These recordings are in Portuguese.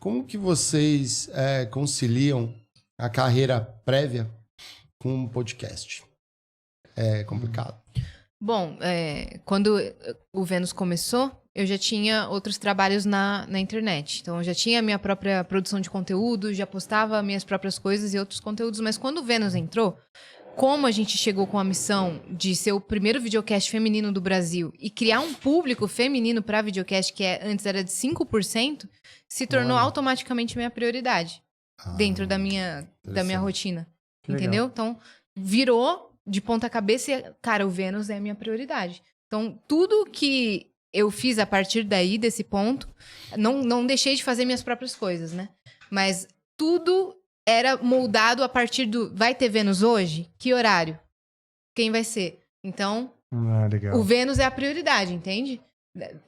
como que vocês conciliam a carreira prévia com um podcast? É complicado. Bom, quando o Vênus começou, eu já tinha outros trabalhos na internet. Então, eu já tinha a minha própria produção de conteúdo, já postava minhas próprias coisas e outros conteúdos. Mas quando o Vênus entrou, como a gente chegou com a missão de ser o primeiro videocast feminino do Brasil e criar um público feminino para videocast, que antes era de 5%, se tornou automaticamente minha prioridade dentro da minha rotina. Entendeu? Então, virou de ponta cabeça e, cara, o Vênus é a minha prioridade. Então, tudo que eu fiz a partir daí, desse ponto, não deixei de fazer minhas próprias coisas, né? Mas tudo era moldado a partir do... Vai ter Vênus hoje? Que horário? Quem vai ser? Então, legal. O Vênus é a prioridade, entende?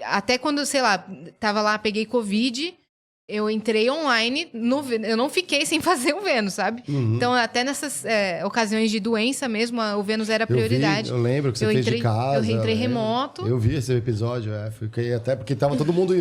Até quando, sei lá, tava lá, peguei Covid... Eu entrei online, eu não fiquei sem fazer o Vênus, sabe? Então, até nessas ocasiões de doença mesmo, o Vênus era a prioridade. Eu lembro que você fez de casa. Eu entrei remoto. Eu vi esse episódio, fiquei até porque tava todo mundo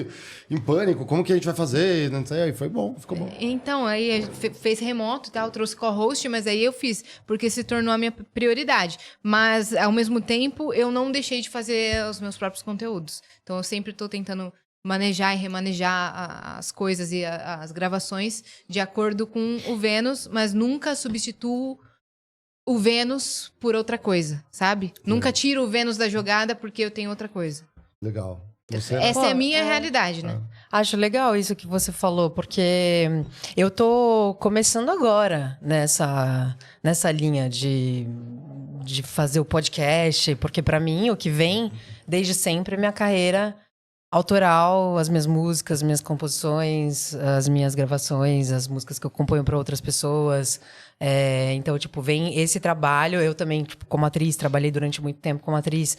em pânico. Como que a gente vai fazer? Não sei, aí foi bom, ficou bom. Então, aí fez remoto e tal, trouxe co-host, mas aí eu fiz, porque se tornou a minha prioridade. Mas, ao mesmo tempo, eu não deixei de fazer os meus próprios conteúdos. Então, eu sempre tô tentando manejar e remanejar as coisas e as gravações de acordo com o Vênus, mas nunca substituo o Vênus por outra coisa, sabe? Nunca tiro o Vênus da jogada porque eu tenho outra coisa. Legal. Essa é a minha realidade, né? Acho legal isso que você falou, porque eu tô começando agora nessa linha de fazer o podcast, porque para mim o que vem desde sempre é minha carreira autoral, as minhas músicas, as minhas composições, as minhas gravações, as músicas que eu componho para outras pessoas. Então, tipo, vem esse trabalho. Eu também, tipo, como atriz, trabalhei durante muito tempo como atriz.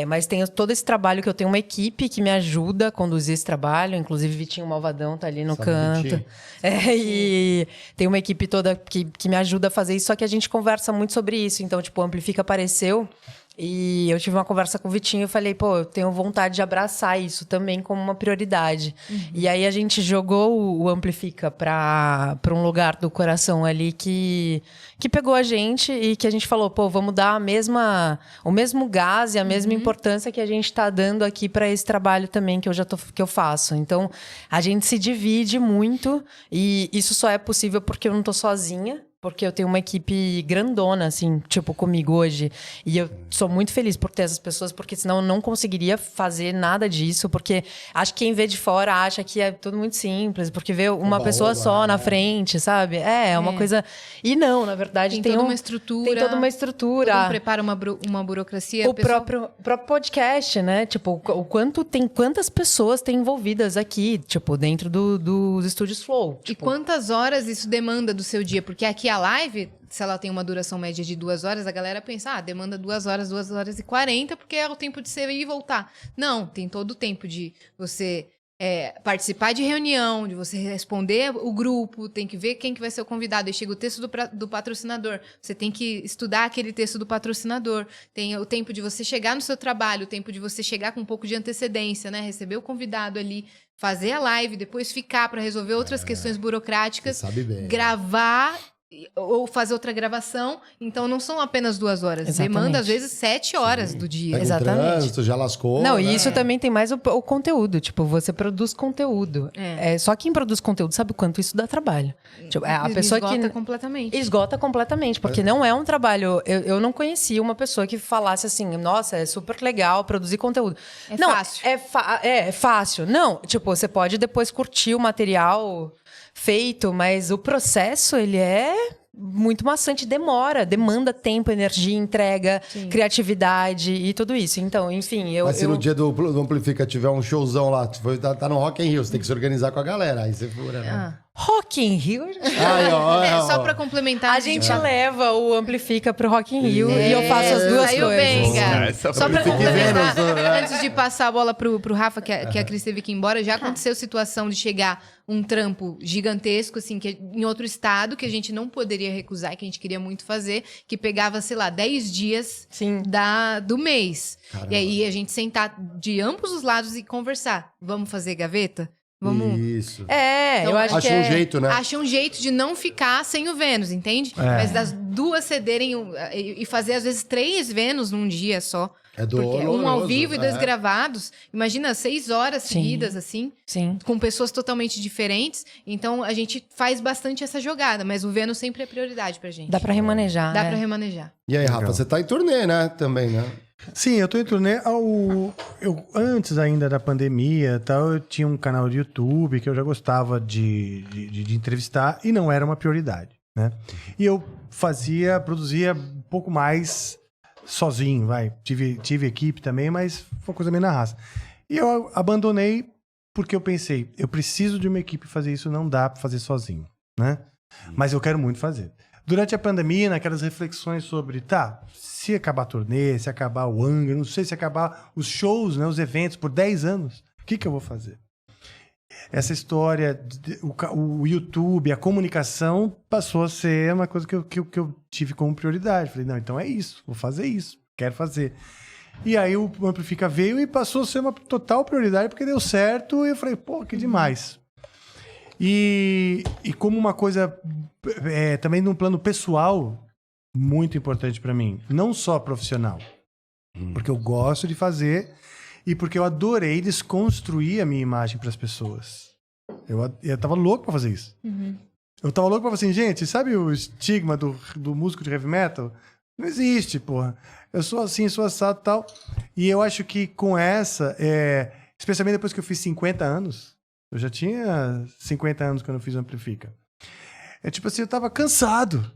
Mas tenho todo esse trabalho que eu tenho uma equipe que me ajuda a conduzir esse trabalho. Inclusive, Vitinho Malvadão tá ali no canto. E tem uma equipe toda que me ajuda a fazer isso. Só que a gente conversa muito sobre isso. Então, tipo, o Amplifica apareceu... E eu tive uma conversa com o Vitinho e falei, eu tenho vontade de abraçar isso também como uma prioridade. E aí a gente jogou o Amplifica para um lugar do coração ali que pegou a gente e que a gente falou, vamos dar o mesmo gás e a mesma importância que a gente está dando aqui para esse trabalho também que eu faço. Então, a gente se divide muito e isso só é possível porque eu não tô sozinha. Porque eu tenho uma equipe grandona, assim, tipo, comigo hoje. E eu sou muito feliz por ter essas pessoas, porque senão eu não conseguiria fazer nada disso. Porque acho que quem vê de fora acha que é tudo muito simples. Porque vê uma pessoa só na frente, sabe? É uma coisa... E não, na verdade, tem toda uma estrutura. Tem toda uma estrutura. Todo mundo prepara uma burocracia. O próprio podcast, né? Tipo, quantas pessoas tem envolvidas aqui, tipo, dentro dos estúdios Flow. E quantas horas isso demanda do seu dia? Porque aqui a live, se ela tem uma duração média de 2 horas, a galera pensa, demanda 2 horas, 2 horas e 40, porque é o tempo de você ir e voltar. Não, tem todo o tempo de você participar de reunião, de você responder o grupo, tem que ver quem que vai ser o convidado. Aí chega o texto do patrocinador, você tem que estudar aquele texto do patrocinador. Tem o tempo de você chegar no seu trabalho, o tempo de você chegar com um pouco de antecedência, né? Receber o convidado ali, fazer a live, depois ficar para resolver outras questões burocráticas, gravar ou fazer outra gravação. Então, não são apenas 2 horas. Exatamente. Demanda, às vezes, 7 horas do dia. Exatamente. Trânsito, já lascou. Não, né? e isso também tem mais o conteúdo. Tipo, você produz conteúdo. Só quem produz conteúdo sabe o quanto isso dá trabalho. Tipo, a pessoa esgota completamente. Esgota completamente. Porque não é um trabalho... Eu não conhecia uma pessoa que falasse assim, nossa, é super legal produzir conteúdo. Fácil. É fácil. Não, tipo, você pode depois curtir o material feito, mas o processo, ele é muito maçante, demanda tempo, energia, entrega, criatividade e tudo isso. Então, enfim, Mas se no dia do Amplifica tiver um showzão lá, tá no Rock in Rio, você tem que se organizar com a galera. Aí você fura, né? Rock in Rio? Só pra complementar. A gente leva o Amplifica pro Rock in Rio e eu faço as duas saiu coisas. Bem, cara. Só pra complementar, Vênus, antes de passar a bola pro Rafa, que a Cris teve que ir embora, já aconteceu situação de chegar um trampo gigantesco, assim, que em outro estado, que a gente não poderia recusar, que a gente queria muito fazer, que pegava, sei lá, 10 dias do mês. Caramba. E aí a gente sentar de ambos os lados e conversar. Vamos fazer gaveta? Vamos... Isso. Então, eu acho Acha que um jeito, né? Acha um jeito de não ficar sem o Vênus, entende? Mas das duas cederem e fazer, às vezes, 3 Vênus num dia só. É Porque doloroso. um ao vivo e 2 gravados. Imagina, 6 horas seguidas, assim, Sim. com pessoas totalmente diferentes. Então, a gente faz bastante essa jogada, mas o Vênus sempre é prioridade pra gente. Dá pra remanejar, Dá né? pra remanejar. E aí, Rafa, Legal. você tá em turnê, né? Também, né? Sim, eu tô em turnê. Antes ainda da pandemia, tal, eu tinha um canal de YouTube que eu já gostava de entrevistar e não era uma prioridade, né? E eu produzia um pouco mais sozinho, vai. Tive equipe também, mas foi uma coisa meio na raça. E eu abandonei porque eu pensei, eu preciso de uma equipe fazer isso, não dá pra fazer sozinho, né? Mas eu quero muito fazer. Durante a pandemia, naquelas reflexões sobre, se acabar a turnê, se acabar o Angra, não sei se acabar os shows, né, os eventos por 10 anos, o que eu vou fazer? Essa história, o YouTube, a comunicação passou a ser uma coisa que eu tive como prioridade. Falei, não, então é isso, vou fazer isso, quero fazer. E aí o Amplifica veio e passou a ser uma total prioridade porque deu certo e eu falei, pô, que demais. E como uma coisa também num plano pessoal muito importante pra mim, não só profissional, porque eu gosto de fazer e porque eu adorei desconstruir a minha imagem pras pessoas. Eu tava louco pra fazer isso. Eu tava louco pra fazer assim, gente, sabe o estigma do músico de heavy metal? Não existe, porra. Eu sou assim, sou assado e tal. E eu acho que com essa, especialmente depois que eu fiz 50 anos, eu já tinha 50 anos quando eu fiz o Amplifica. É tipo assim, eu tava cansado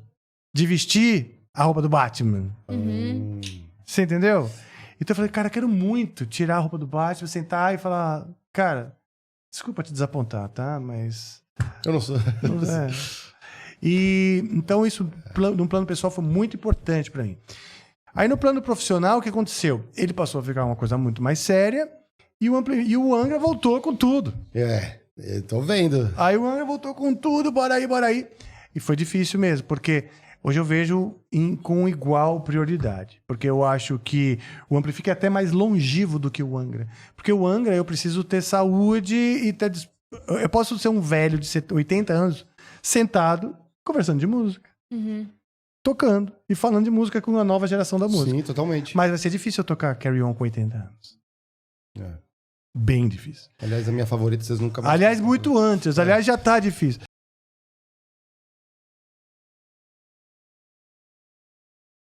de vestir a roupa do Batman. Você entendeu? Então eu falei, cara, eu quero muito tirar a roupa do Batman, sentar e falar, cara, desculpa te desapontar, tá? Mas... Eu não sou. E então isso, no plano pessoal, foi muito importante pra mim. Aí no plano profissional, o que aconteceu? Ele passou a ficar uma coisa muito mais séria e o Angra voltou com tudo. Eu tô vendo. Aí o Angra voltou com tudo, bora aí. E foi difícil mesmo, porque hoje eu vejo com igual prioridade. Porque eu acho que o Amplifica é até mais longevo do que o Angra. Porque o Angra eu preciso ter saúde e ter... Eu posso ser um velho de 80 anos sentado, conversando de música. Tocando e falando de música com a nova geração da música. Sim, totalmente. Mas vai ser difícil eu tocar Carry On com 80 anos. Bem difícil. Aliás, a minha favorita, vocês nunca mais... Aliás, muito antes. Aliás, já tá difícil.